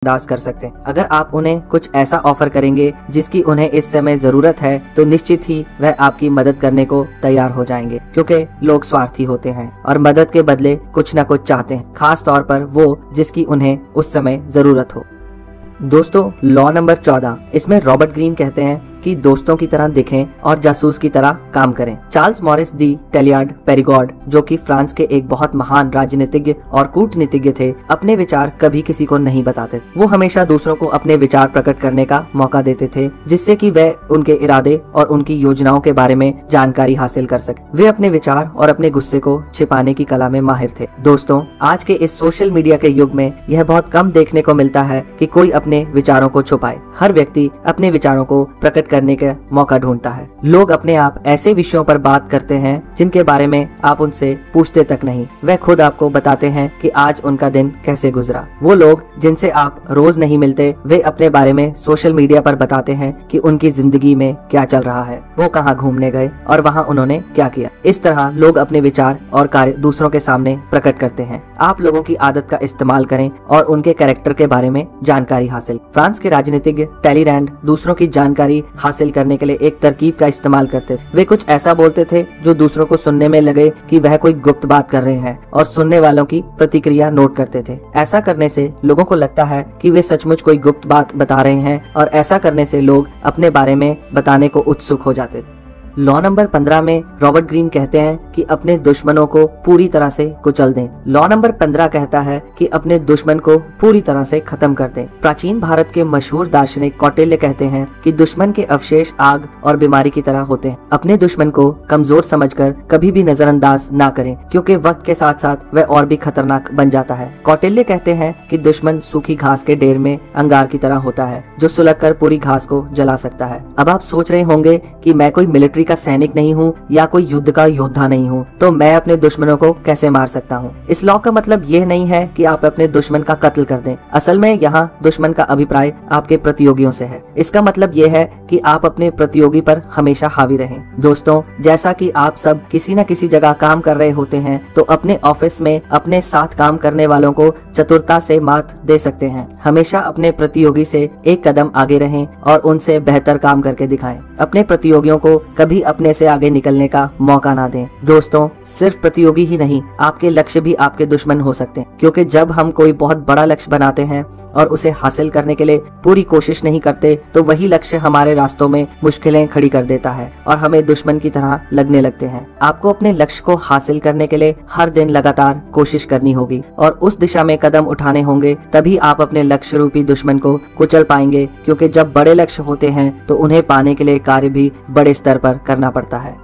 दास कर सकते हैं। अगर आप उन्हें कुछ ऐसा ऑफर करेंगे जिसकी उन्हें इस समय जरूरत है तो निश्चित ही वह आपकी मदद करने को तैयार हो जाएंगे, क्योंकि लोग स्वार्थी होते हैं और मदद के बदले कुछ न कुछ चाहते हैं, खास तौर पर वो जिसकी उन्हें उस समय जरूरत हो। दोस्तों, लॉ नंबर 14, इसमें रॉबर्ट ग्रीन कहते हैं कि दोस्तों की तरह दिखें और जासूस की तरह काम करें। चार्ल्स मॉरिस डी टेलियार्ड पेरिगॉड, जो कि फ्रांस के एक बहुत महान राजनीतिज्ञ और कूटनीतिज्ञ थे, अपने विचार कभी किसी को नहीं बताते। वो हमेशा दूसरों को अपने विचार प्रकट करने का मौका देते थे, जिससे कि वह उनके इरादे और उनकी योजनाओं के बारे में जानकारी हासिल कर सके। वे अपने विचार और अपने गुस्से को छिपाने की कला में माहिर थे। दोस्तों, आज के इस सोशल मीडिया के युग में यह बहुत कम देखने को मिलता है कि कोई अपने विचारों को छुपाए। हर व्यक्ति अपने विचारों को प्रकट करने का मौका ढूंढता है। लोग अपने आप ऐसे विषयों पर बात करते हैं जिनके बारे में आप उनसे पूछते तक नहीं। वह खुद आपको बताते हैं कि आज उनका दिन कैसे गुजरा। वो लोग जिनसे आप रोज नहीं मिलते, वे अपने बारे में सोशल मीडिया पर बताते हैं कि उनकी जिंदगी में क्या चल रहा है, वो कहाँ घूमने गए और वहाँ उन्होंने क्या किया। इस तरह लोग अपने विचार और कार्य दूसरों के सामने प्रकट करते हैं। आप लोगों की आदत का इस्तेमाल करें और उनके कैरेक्टर के बारे में जानकारी हासिल। फ्रांस के राजनीतिज्ञ टैलीरैंड दूसरों की जानकारी हासिल करने के लिए एक तरकीब का इस्तेमाल करते थे। वे कुछ ऐसा बोलते थे जो दूसरों को सुनने में लगे कि वह कोई गुप्त बात कर रहे हैं, और सुनने वालों की प्रतिक्रिया नोट करते थे। ऐसा करने से लोगों को लगता है कि वे सचमुच कोई गुप्त बात बता रहे हैं, और ऐसा करने से लोग अपने बारे में बताने को उत्सुक हो जाते थे। लॉ नंबर 15 में रॉबर्ट ग्रीन कहते हैं कि अपने दुश्मनों को पूरी तरह से कुचल दें। लॉ नंबर 15 कहता है कि अपने दुश्मन को पूरी तरह से खत्म कर दें। प्राचीन भारत के मशहूर दार्शनिक कौटिल्य कहते हैं कि दुश्मन के अवशेष आग और बीमारी की तरह होते हैं। अपने दुश्मन को कमजोर समझकर कभी भी नजरअंदाज ना करें, क्योंकि वक्त के साथ साथ वह और भी खतरनाक बन जाता है। कौटिल्य कहते हैं कि दुश्मन सूखी घास के ढेर में अंगार की तरह होता है, जो सुलगकर पूरी घास को जला सकता है। अब आप सोच रहे होंगे कि मैं कोई मिलिट्री का सैनिक नहीं हूँ या कोई युद्ध का योद्धा नहीं हूँ, तो मैं अपने दुश्मनों को कैसे मार सकता हूँ। इस लॉ का मतलब यह नहीं है कि आप अपने दुश्मन का कत्ल कर दें। असल में यहाँ दुश्मन का अभिप्राय आपके प्रतियोगियों से है। इसका मतलब यह है कि आप अपने प्रतियोगी पर हमेशा हावी रहें। दोस्तों, जैसा कि आप सब किसी न किसी जगह काम कर रहे होते हैं, तो अपने ऑफिस में अपने साथ काम करने वालों को चतुरता से मात दे सकते हैं। हमेशा अपने प्रतियोगी से एक कदम आगे रहें और उनसे बेहतर काम करके दिखाएं। अपने प्रतियोगियों को कभी अपने से आगे निकलने का मौका ना दें। दोस्तों, सिर्फ प्रतियोगी ही नहीं, आपके लक्ष्य भी आपके दुश्मन हो सकते हैं, क्योंकि जब हम कोई बहुत बड़ा लक्ष्य बनाते हैं और उसे हासिल करने के लिए पूरी कोशिश नहीं करते, तो वही लक्ष्य हमारे रास्तों में मुश्किलें खड़ी कर देता है और हमें दुश्मन की तरह लगने लगते हैं। आपको अपने लक्ष्य को हासिल करने के लिए हर दिन लगातार कोशिश करनी होगी और उस दिशा में कदम उठाने होंगे, तभी आप अपने लक्ष्य रूपी दुश्मन को कुचल पाएंगे, क्योंकि जब बड़े लक्ष्य होते हैं तो उन्हें पाने के लिए कार्य भी बड़े स्तर पर करना पड़ता है।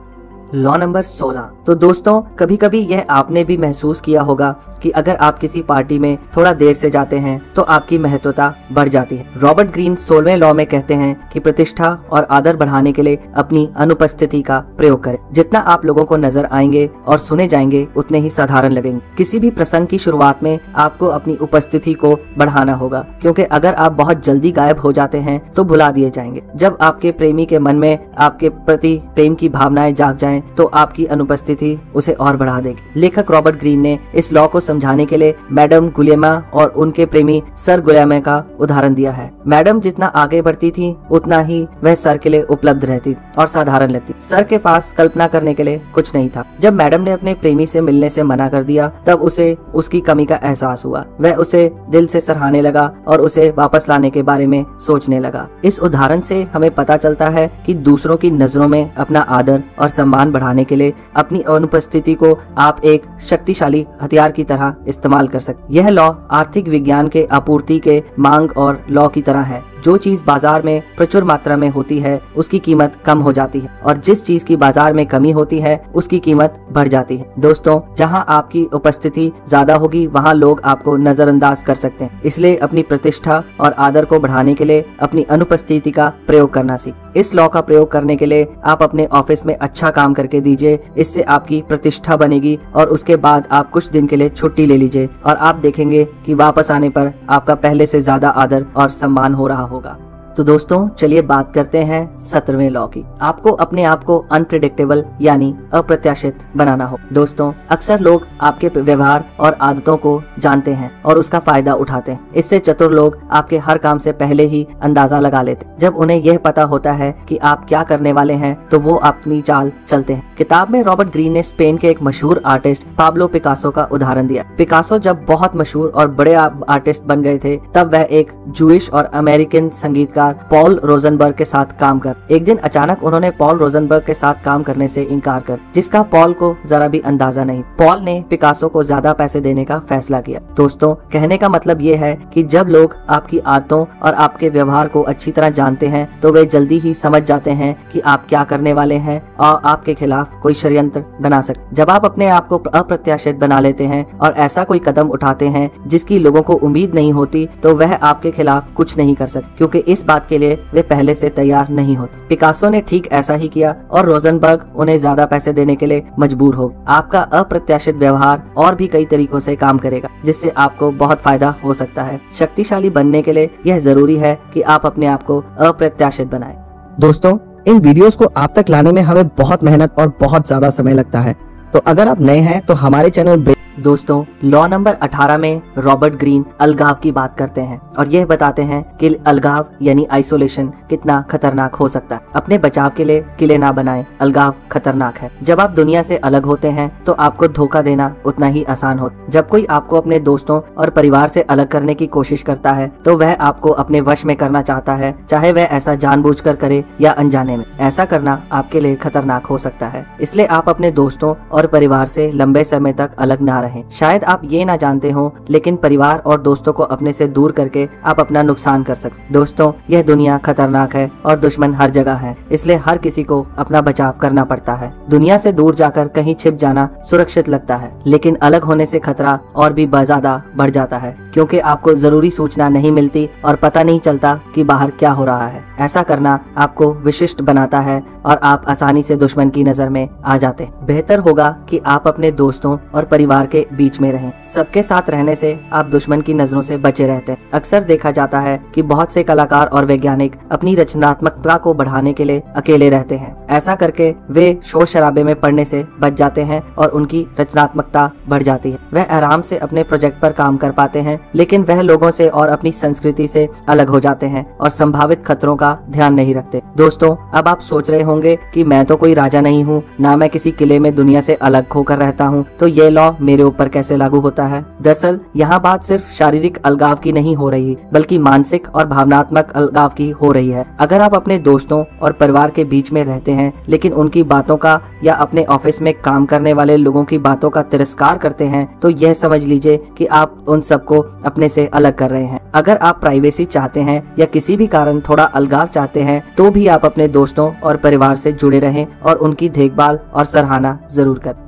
Law number 16। तो दोस्तों, कभी कभी यह आपने भी महसूस किया होगा कि अगर आप किसी पार्टी में थोड़ा देर से जाते हैं तो आपकी महत्वता बढ़ जाती है। रॉबर्ट ग्रीन 16वें लॉ में कहते हैं कि प्रतिष्ठा और आदर बढ़ाने के लिए अपनी अनुपस्थिति का प्रयोग करें। जितना आप लोगों को नजर आएंगे और सुने जाएंगे, उतने ही साधारण लगेंगे। किसी भी प्रसंग की शुरुआत में आपको अपनी उपस्थिति को बढ़ाना होगा, क्योंकि अगर आप बहुत जल्दी गायब हो जाते हैं तो भुला दिए जाएंगे। जब आपके प्रेमी के मन में आपके प्रति प्रेम की भावनाएं जाग जाएं, तो आपकी अनुपस्थिति उसे और बढ़ा देगी। लेखक रॉबर्ट ग्रीन ने इस लॉ को समझाने के लिए मैडम गुलियमा और उनके प्रेमी सर गुलियमा का उदाहरण दिया है। मैडम जितना आगे बढ़ती थी, उतना ही वह सर के लिए उपलब्ध रहती और साधारण लगती। सर के पास कल्पना करने के लिए कुछ नहीं था। जब मैडम ने अपने प्रेमी से मिलने से मना कर दिया, तब उसे उसकी कमी का एहसास हुआ। वह उसे दिल से सराहने लगा और उसे वापस लाने के बारे में सोचने लगा। इस उदाहरण से हमें पता चलता है कि दूसरों की नजरों में अपना आदर और सम्मान बढ़ाने के लिए अपनी अनुपस्थिति को आप एक शक्तिशाली हथियार की तरह इस्तेमाल कर सकते। यह लॉ आर्थिक विज्ञान के आपूर्ति के मांग और लॉ की तरह है। जो चीज बाजार में प्रचुर मात्रा में होती है, उसकी कीमत कम हो जाती है, और जिस चीज की बाजार में कमी होती है, उसकी कीमत बढ़ जाती है। दोस्तों, जहां आपकी उपस्थिति ज्यादा होगी, वहां लोग आपको नजरअंदाज कर सकते हैं। इसलिए अपनी प्रतिष्ठा और आदर को बढ़ाने के लिए अपनी अनुपस्थिति का प्रयोग करना सीख। इस लॉ का प्रयोग करने के लिए आप अपने ऑफिस में अच्छा काम करके दीजिए। इससे आपकी प्रतिष्ठा बनेगी और उसके बाद आप कुछ दिन के लिए छुट्टी ले लीजिए और आप देखेंगे कि वापस आने पर आपका पहले से ज्यादा आदर और सम्मान हो रहा होगा। तो दोस्तों चलिए बात करते हैं 17वें लॉ की। आपको अपने आप को अनप्रिडिक्टेबल यानी अप्रत्याशित बनाना हो। दोस्तों अक्सर लोग आपके व्यवहार और आदतों को जानते हैं और उसका फायदा उठाते हैं। इससे चतुर लोग आपके हर काम से पहले ही अंदाजा लगा लेते हैं। जब उन्हें यह पता होता है कि आप क्या करने वाले हैं तो वो अपनी चाल चलते हैं। किताब में रॉबर्ट ग्रीन ने स्पेन के एक मशहूर आर्टिस्ट पाब्लो पिकासो का उदाहरण दिया। पिकासो जब बहुत मशहूर और बड़े आर्टिस्ट बन गए थे तब वह एक जूइश और अमेरिकन संगीतकार पॉल रोजनबर्ग के साथ काम कर एक दिन अचानक उन्होंने पॉल रोजनबर्ग के साथ काम करने से इनकार कर, जिसका पॉल को जरा भी अंदाजा नहीं। पॉल ने पिकासो को ज्यादा पैसे देने का फैसला किया। दोस्तों कहने का मतलब ये है कि जब लोग आपकी आदतों और आपके व्यवहार को अच्छी तरह जानते हैं तो वे जल्दी ही समझ जाते हैं कि आप क्या करने वाले हैं और आपके खिलाफ कोई षड्यंत्र बना सकते। जब आप अपने आप को अप्रत्याशित बना लेते हैं और ऐसा कोई कदम उठाते हैं जिसकी लोगों को उम्मीद नहीं होती तो वह आपके खिलाफ कुछ नहीं कर सकते, क्योंकि इस बात के लिए वे पहले से तैयार नहीं होते। पिकासो ने ठीक ऐसा ही किया और रोजनबर्ग उन्हें ज्यादा पैसे देने के लिए मजबूर हो। आपका अप्रत्याशित व्यवहार और भी कई तरीकों से काम करेगा जिससे आपको बहुत फायदा हो सकता है। शक्तिशाली बनने के लिए यह जरूरी है कि आप अपने आप को अप्रत्याशित बनाएं। दोस्तों इन वीडियोस को आप तक लाने में हमें बहुत मेहनत और बहुत ज्यादा समय लगता है, तो अगर आप नए हैं तो हमारे चैनल दोस्तों लॉ नंबर 18 में रॉबर्ट ग्रीन अलगाव की बात करते हैं और यह बताते हैं कि अलगाव यानी आइसोलेशन कितना खतरनाक हो सकता है। अपने बचाव के लिए किले ना बनाएं, अलगाव खतरनाक है। जब आप दुनिया से अलग होते हैं तो आपको धोखा देना उतना ही आसान होता। जब कोई आपको अपने दोस्तों और परिवार से अलग करने की कोशिश करता है तो वह आपको अपने वश में करना चाहता है, चाहे वह ऐसा जानबूझकर करे या अनजाने में। ऐसा करना आपके लिए खतरनाक हो सकता है, इसलिए आप अपने दोस्तों और परिवार से लंबे समय तक अलग ना रहें। शायद आप ये ना जानते हो लेकिन परिवार और दोस्तों को अपने से दूर करके आप अपना नुकसान कर सकते। दोस्तों यह दुनिया खतरनाक है और दुश्मन हर जगह है, इसलिए हर किसी को अपना बचाव करना पड़ता है। दुनिया से दूर जाकर कहीं छिप जाना सुरक्षित लगता है, लेकिन अलग होने से खतरा और भी ज्यादा बढ़ जाता है, क्योंकि आपको जरूरी सूचना नहीं मिलती और पता नहीं चलता कि बाहर क्या हो रहा है। ऐसा करना आपको विशिष्ट बनाता है और आप आसानी से दुश्मन की नजर में आ जाते हैं। बेहतर होगा कि आप अपने दोस्तों और परिवार के बीच में रहें। सबके साथ रहने से आप दुश्मन की नजरों से बचे रहते हैं। अक्सर देखा जाता है कि बहुत से कलाकार और वैज्ञानिक अपनी रचनात्मकता को बढ़ाने के लिए अकेले रहते हैं। ऐसा करके वे शोर शराबे में पड़ने से बच जाते हैं और उनकी रचनात्मकता बढ़ जाती है। वह आराम से अपने प्रोजेक्ट पर काम कर पाते हैं, लेकिन वह लोगों से और अपनी संस्कृति से अलग हो जाते हैं और संभावित खतरों का ध्यान नहीं रखते। दोस्तों अब आप सोच रहे होंगे कि मैं तो कोई राजा नहीं हूँ, ना मैं किसी किले में दुनिया से अलग होकर रहता हूँ, तो ये लॉ मेरे ऊपर कैसे लागू होता है। दरअसल यहाँ बात सिर्फ शारीरिक अलगाव की नहीं हो रही, बल्कि मानसिक और भावनात्मक अलगाव की हो रही है। अगर आप अपने दोस्तों और परिवार के बीच में रहते हैं लेकिन उनकी बातों का या अपने ऑफिस में काम करने वाले लोगों की बातों का तिरस्कार करते हैं तो यह समझ लीजिए कि आप उन सबको अपने से अलग कर रहे हैं। अगर आप प्राइवेसी चाहते हैं या किसी भी कारण थोड़ा अलगाव चाहते हैं तो भी आप अपने दोस्तों और परिवार से जुड़े रहें और उनकी देखभाल और सराहना जरूर करें।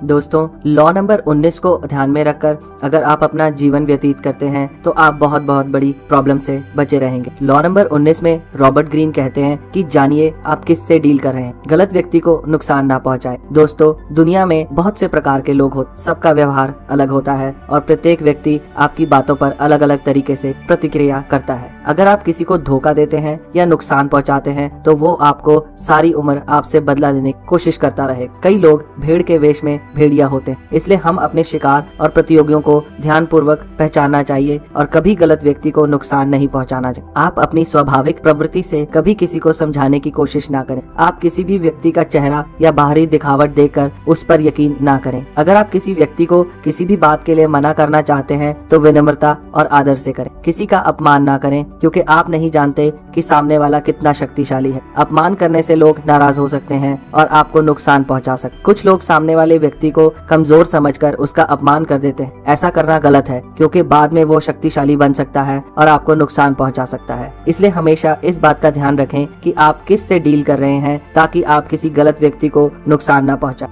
दोस्तों लॉ नंबर 19 को ध्यान में रखकर अगर आप अपना जीवन व्यतीत करते हैं तो आप बहुत बड़ी प्रॉब्लम से बचे रहेंगे। लॉ नंबर 19 में रॉबर्ट ग्रीन कहते हैं कि जानिए आप किससे डील कर रहे हैं, गलत व्यक्ति को नुकसान ना पहुंचाए। दोस्तों दुनिया में बहुत से प्रकार के लोग होते, सबका व्यवहार अलग होता है और प्रत्येक व्यक्ति आपकी बातों पर अलग अलग तरीके से प्रतिक्रिया करता है। अगर आप किसी को धोखा देते हैं या नुकसान पहुंचाते हैं तो वो आपको सारी उम्र आपसे बदला लेने की कोशिश करता रहे। कई लोग भेड़ के वेश में भेड़िया होते हैं, इसलिए हम अपने शिकार और प्रतियोगियों को ध्यानपूर्वक पहचानना चाहिए और कभी गलत व्यक्ति को नुकसान नहीं पहुंचाना चाहिए। आप अपनी स्वाभाविक प्रवृत्ति से कभी किसी को समझाने की कोशिश ना करें। आप किसी भी व्यक्ति का चेहरा या बाहरी दिखावट देखकर उस पर यकीन ना करें। अगर आप किसी व्यक्ति को किसी भी बात के लिए मना करना चाहते हैं तो विनम्रता और आदर से करें। किसी का अपमान ना करें, क्योंकि आप नहीं जानते कि सामने वाला कितना शक्तिशाली है। अपमान करने से लोग नाराज हो सकते हैं और आपको नुकसान पहुंचा सकते। कुछ लोग सामने वाले व्यक्ति को कमजोर समझकर उसका अपमान कर देते हैं। ऐसा करना गलत है, क्योंकि बाद में वो शक्तिशाली बन सकता है और आपको नुकसान पहुंचा सकता है। इसलिए हमेशा इस बात का ध्यान रखें कि आप किस से डील कर रहे हैं, ताकि आप किसी गलत व्यक्ति को नुकसान न पहुंचाएं।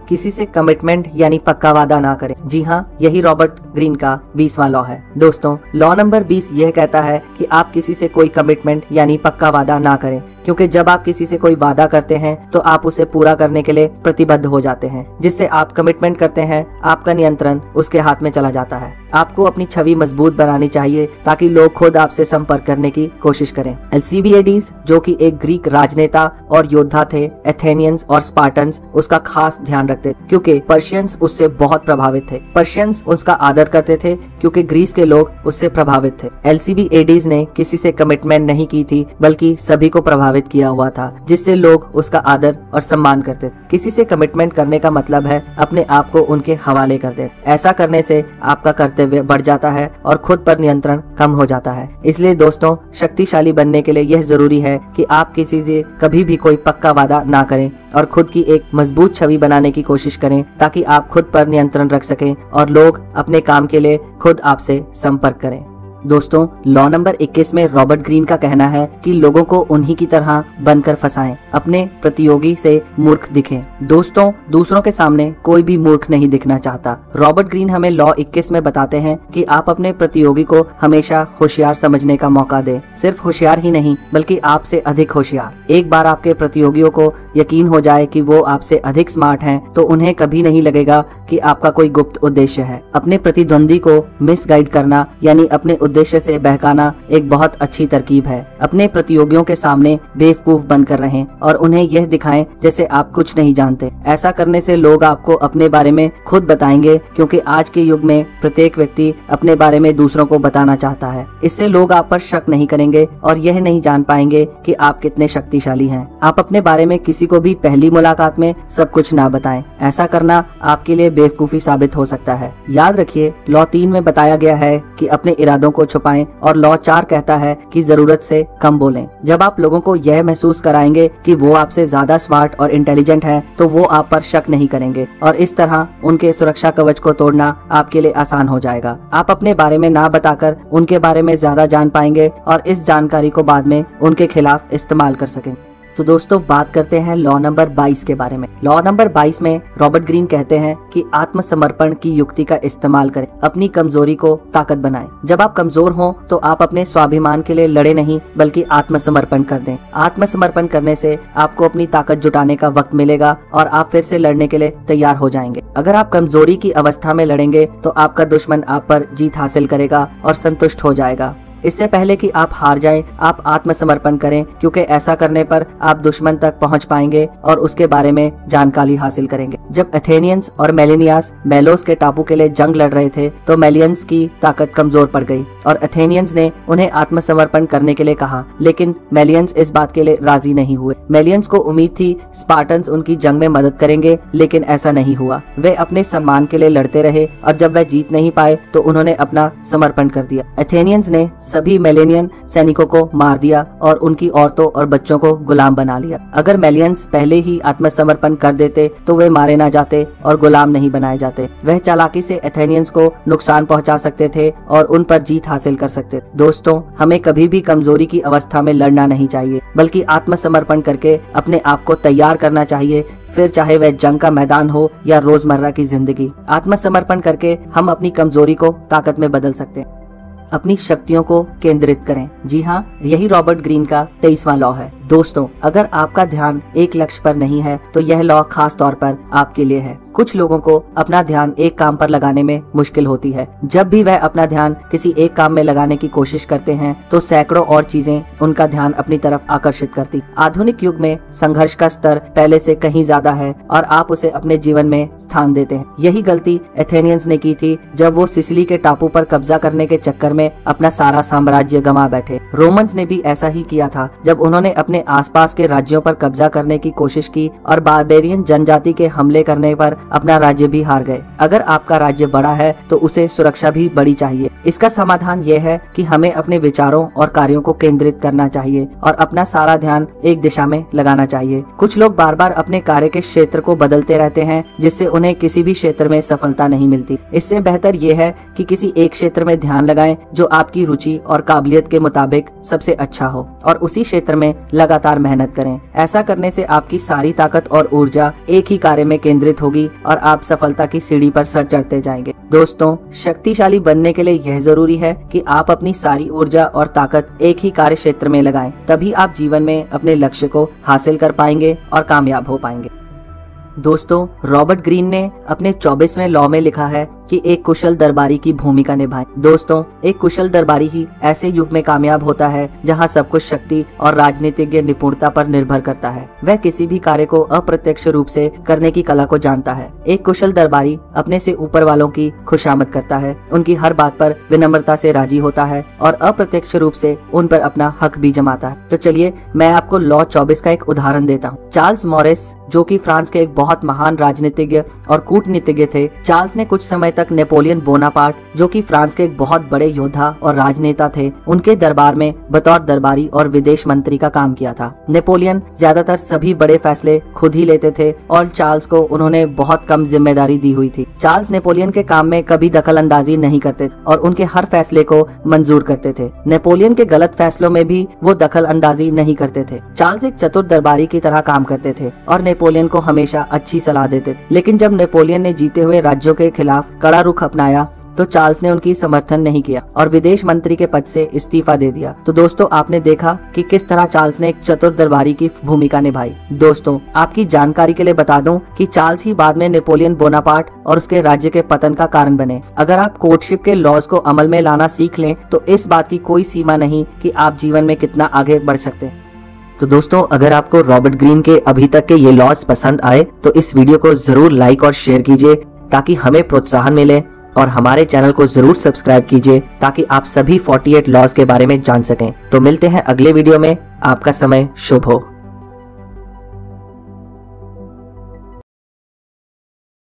किसी से कमिटमेंट यानी पक्का वादा ना करें। जी हाँ, यही रॉबर्ट ग्रीन का 20वां लॉ है। दोस्तों, लॉ नंबर 20 यह कहता है कि आप किसी से कोई कमिटमेंट यानी पक्का वादा ना करें, क्योंकि जब आप किसी से कोई वादा करते हैं तो आप उसे पूरा करने के लिए प्रतिबद्ध हो जाते हैं। जिससे आप कमिटमेंट करते हैं, आपका नियंत्रण उसके हाथ में चला जाता है। आपको अपनी छवि मजबूत बनानी चाहिए ताकि लोग खुद आपसे संपर्क करने की कोशिश करें। अल्सिबिएडीज, जो कि एक ग्रीक राजनेता और योद्धा थे, एथेनियंस और स्पार्टन्स उसका खास ध्यान रखते क्योंकि पर्शियंस उससे बहुत प्रभावित थे। पर्शियंस उसका आदर करते थे क्योंकि ग्रीस के लोग उससे प्रभावित थे। अल्सिबिएडीज ने किसी से कमिटमेंट नहीं की थी, बल्कि सभी को प्रभावित किया हुआ था, जिससे लोग उसका आदर और सम्मान करते थे। किसी से कमिटमेंट करने का मतलब है अपने आप को उनके हवाले कर दे। ऐसा करने से आपका कर्तव्य बढ़ जाता है और खुद पर नियंत्रण कम हो जाता है। इसलिए दोस्तों, शक्तिशाली बनने के लिए यह जरूरी है कि आप किसी से कभी भी कोई पक्का वादा ना करें और खुद की एक मजबूत छवि बनाने की कोशिश करें, ताकि आप खुद पर नियंत्रण रख सकें और लोग अपने काम के लिए खुद आपसे संपर्क करें। दोस्तों, लॉ नंबर 21 में रॉबर्ट ग्रीन का कहना है कि लोगों को उन्हीं की तरह बनकर फंसाएं, अपने प्रतियोगी से मूर्ख दिखें। दोस्तों, दूसरों के सामने कोई भी मूर्ख नहीं दिखना चाहता। रॉबर्ट ग्रीन हमें लॉ 21 में बताते हैं कि आप अपने प्रतियोगी को हमेशा होशियार समझने का मौका दें। सिर्फ होशियार ही नहीं, बल्कि आपसे अधिक होशियार। एक बार आपके प्रतियोगियों को यकीन हो जाए कि वो आपसे अधिक स्मार्ट हैं, तो उन्हें कभी नहीं लगेगा कि आपका कोई गुप्त उद्देश्य है। अपने प्रतिद्वंदी को मिसगाइड करना यानी अपने उद्देश्य से बहकाना एक बहुत अच्छी तरकीब है। अपने प्रतियोगियों के सामने बेवकूफ बनकर रहें और उन्हें यह दिखाएं जैसे आप कुछ नहीं जानते। ऐसा करने से लोग आपको अपने बारे में खुद बताएंगे, क्योंकि आज के युग में प्रत्येक व्यक्ति अपने बारे में दूसरों को बताना चाहता है। इससे लोग आप पर शक नहीं करेंगे और यह नहीं जान पाएंगे कि आप कितने शक्तिशाली हैं। आप अपने बारे में किसी को भी पहली मुलाकात में सब कुछ ना बताएं। ऐसा करना आपके लिए बेवकूफी साबित हो सकता है। याद रखिए, लॉ 3 में बताया गया है कि अपने इरादों को छुपाएं और लॉ 4 कहता है कि जरूरत से कम बोलें। जब आप लोगों को यह महसूस कराएंगे कि वो आपसे ज्यादा स्मार्ट और इंटेलिजेंट हैं, तो वो आप पर शक नहीं करेंगे और इस तरह उनके सुरक्षा कवच को तोड़ना आपके लिए आसान हो जाएगा। आप अपने बारे में ना बताकर उनके बारे में ज्यादा जान पाएंगे और इस जानकारी को बाद में उनके खिलाफ इस्तेमाल कर सकेंगे। तो दोस्तों, बात करते हैं लॉ नंबर 22 के बारे में। लॉ नंबर 22 में रॉबर्ट ग्रीन कहते हैं कि आत्मसमर्पण की युक्ति का इस्तेमाल करें, अपनी कमजोरी को ताकत बनाएं। जब आप कमजोर हों तो आप अपने स्वाभिमान के लिए लड़े नहीं, बल्कि आत्मसमर्पण कर दें। आत्मसमर्पण करने से आपको अपनी ताकत जुटाने का वक्त मिलेगा और आप फिर से लड़ने के लिए तैयार हो जाएंगे। अगर आप कमजोरी की अवस्था में लड़ेंगे तो आपका दुश्मन आप पर जीत हासिल करेगा और संतुष्ट हो जाएगा। इससे पहले कि आप हार जाएं, आप आत्मसमर्पण करें, क्योंकि ऐसा करने पर आप दुश्मन तक पहुंच पाएंगे और उसके बारे में जानकारी हासिल करेंगे। जब एथेनियंस और मेलेनियास मेलोस के टापू के लिए जंग लड़ रहे थे, तो मेलियंस की ताकत कमजोर पड़ गई और एथेनियंस ने उन्हें आत्मसमर्पण करने के लिए कहा, लेकिन मेलियंस इस बात के लिए राजी नहीं हुए। मेलियंस को उम्मीद थी स्पार्टन्स उनकी जंग में मदद करेंगे, लेकिन ऐसा नहीं हुआ। वे अपने सम्मान के लिए लड़ते रहे और जब वे जीत नहीं पाए तो उन्होंने अपना समर्पण कर दिया। एथेनियंस ने सभी मेलेनियन सैनिकों को मार दिया और उनकी औरतों और बच्चों को गुलाम बना लिया। अगर मेलियंस पहले ही आत्मसमर्पण कर देते तो वे मारे ना जाते और गुलाम नहीं बनाए जाते। वह चालाकी से एथेनियंस को नुकसान पहुंचा सकते थे और उन पर जीत हासिल कर सकते। दोस्तों, हमें कभी भी कमजोरी की अवस्था में लड़ना नहीं चाहिए, बल्कि आत्मसमर्पण करके अपने आप को तैयार करना चाहिए, फिर चाहे वह जंग का मैदान हो या रोजमर्रा की जिंदगी। आत्मसमर्पण करके हम अपनी कमजोरी को ताकत में बदल सकते हैं। अपनी शक्तियों को केंद्रित करें। जी हाँ, यही रॉबर्ट ग्रीन का 23वां लॉ है। दोस्तों, अगर आपका ध्यान एक लक्ष्य पर नहीं है तो यह लॉ खास तौर पर आपके लिए है। कुछ लोगों को अपना ध्यान एक काम पर लगाने में मुश्किल होती है। जब भी वह अपना ध्यान किसी एक काम में लगाने की कोशिश करते हैं तो सैकड़ों और चीजें उनका ध्यान अपनी तरफ आकर्षित करती। आधुनिक युग में संघर्ष का स्तर पहले से कहीं ज्यादा है और आप उसे अपने जीवन में स्थान देते हैं। यही गलती एथेनियंस ने की थी जब वो सिसिली के टापू पर कब्जा करने के चक्कर में अपना सारा साम्राज्य गंवा बैठे। रोमन्स ने भी ऐसा ही किया था जब उन्होंने अपने आसपास के राज्यों पर कब्जा करने की कोशिश की और बारबेरियन जनजाति के हमले करने पर अपना राज्य भी हार गए। अगर आपका राज्य बड़ा है तो उसे सुरक्षा भी बड़ी चाहिए। इसका समाधान यह है कि हमें अपने विचारों और कार्यों को केंद्रित करना चाहिए और अपना सारा ध्यान एक दिशा में लगाना चाहिए। कुछ लोग बार बार अपने कार्य के क्षेत्र को बदलते रहते हैं, जिससे उन्हें किसी भी क्षेत्र में सफलता नहीं मिलती। इससे बेहतर यह है कि किसी एक क्षेत्र में ध्यान लगाएं जो आपकी रुचि और काबिलियत के मुताबिक सबसे अच्छा हो और उसी क्षेत्र में लगातार लगातार मेहनत करें। ऐसा करने से आपकी सारी ताकत और ऊर्जा एक ही कार्य में केंद्रित होगी और आप सफलता की सीढ़ी पर सर चढ़ते जाएंगे। दोस्तों, शक्तिशाली बनने के लिए यह जरूरी है कि आप अपनी सारी ऊर्जा और ताकत एक ही कार्य क्षेत्र में लगाएं। तभी आप जीवन में अपने लक्ष्य को हासिल कर पाएंगे और कामयाब हो पाएंगे। दोस्तों, रॉबर्ट ग्रीन ने अपने 24वें लॉ में लिखा है कि एक कुशल दरबारी की भूमिका निभाएं। दोस्तों, एक कुशल दरबारी ही ऐसे युग में कामयाब होता है जहां सब कुछ शक्ति और राजनीतिज्ञ निपुणता पर निर्भर करता है। वह किसी भी कार्य को अप्रत्यक्ष रूप से करने की कला को जानता है। एक कुशल दरबारी अपने से ऊपर वालों की खुशामद करता है, उनकी हर बात पर विनम्रता से राजी होता है और अप्रत्यक्ष रूप से उन पर अपना हक भी जमाता है। तो चलिए मैं आपको लॉ 24 का एक उदाहरण देता हूँ। चार्ल्स मॉरिस, जो कि फ्रांस के एक बहुत महान राजनीतिज्ञ और कूटनीतिज्ञ थे। चार्ल्स ने कुछ समय तक नेपोलियन बोनापार्ट, जो कि फ्रांस के एक बहुत बड़े योद्धा और राजनेता थे, उनके दरबार में बतौर दरबारी और विदेश मंत्री का काम किया था। नेपोलियन ज्यादातर सभी बड़े फैसले खुद ही लेते थे और चार्ल्स को उन्होंने बहुत कम जिम्मेदारी दी हुई थी। चार्ल्स नेपोलियन के काम में कभी दखल अंदाजी नहीं करते और उनके हर फैसले को मंजूर करते थे। नेपोलियन के गलत फैसलों में भी वो दखल अंदाजी नहीं करते थे। चार्ल्स एक चतुर दरबारी की तरह काम करते थे और नेपोलियन को हमेशा अच्छी सलाह देते थे। लेकिन जब नेपोलियन ने जीते हुए राज्यों के खिलाफ कड़ा रुख अपनाया तो चार्ल्स ने उनकी समर्थन नहीं किया और विदेश मंत्री के पद से इस्तीफा दे दिया। तो दोस्तों, आपने देखा कि किस तरह चार्ल्स ने एक चतुर दरबारी की भूमिका निभाई। दोस्तों, आपकी जानकारी के लिए बता दूं कि चार्ल्स ही बाद में नेपोलियन बोनापार्ट और उसके राज्य के पतन का कारण बने। अगर आप कोर्टशिप के लॉज को अमल में लाना सीख लें तो इस बात की कोई सीमा नहीं कि आप जीवन में कितना आगे बढ़ सकते हैं। तो दोस्तों, अगर आपको रॉबर्ट ग्रीन के अभी तक के ये लॉज पसंद आए तो इस वीडियो को जरूर लाइक और शेयर कीजिए ताकि हमें प्रोत्साहन मिले, और हमारे चैनल को जरूर सब्सक्राइब कीजिए ताकि आप सभी 48 लॉज के बारे में जान सकें। तो मिलते हैं अगले वीडियो में। आपका समय शुभ हो।